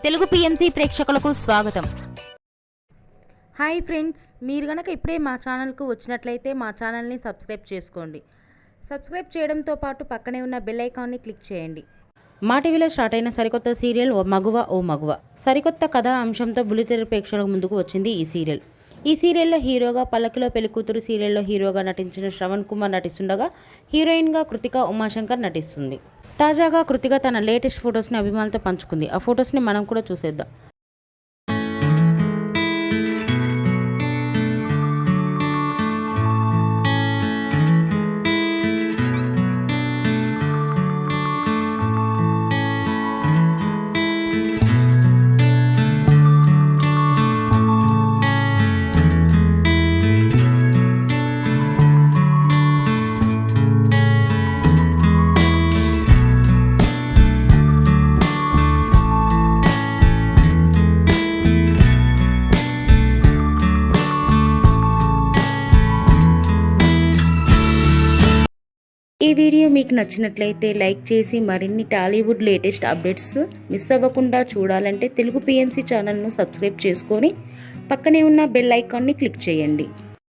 Telugu PMC ప్రేక్షకులకు స్వాగతం. Hi friends, మీరు గనక ఇప్పుడే మా ఛానల్కు వచ్చినట్లయితే మా ఛానల్ని సబ్స్క్రైబ్ చేసుకోండి. సబ్స్క్రైబ్ చేయడంతో పాటు పక్కనే ఉన్న బెల్ ఐకాన్ని క్లిక్ చేయండి. మా టీవీలో స్టార్ట్ అయిన సరికొత్త సీరియల్ ఓ మగువ సరికొత్త కథా అంశంతో బుల్లితెర ప్రేక్షకుల ముందుకు వచ్చింది ఈ సీరియల్. ఈ సీరియల్లో హీరోగా పల్లకిలో పెళ్లికూతురు సీరియల్లో హీరోగా నటించిన శ్రవణ్ కుమార్ నటిస్తుండగా హీరోయిన్గా కృతిక ఉమాశంకర్ నటిస్తుంది. తాజాగా కృతిక తన లేటెస్ట్ ఫొటోస్ని అభిమానులతో పంచుకుంది. ఆ ఫొటోస్ని మనం కూడా చూసేద్దాం. ఈ వీడియో మీకు నచ్చినట్లయితే లైక్ చేసి మరిన్ని టాలీవుడ్ లేటెస్ట్ అప్డేట్స్ మిస్ అవ్వకుండా చూడాలంటే తెలుగు పిఎంసి ఛానల్ను సబ్స్క్రైబ్ చేసుకొని పక్కనే ఉన్న బెల్ ఐకాన్ని క్లిక్ చేయండి.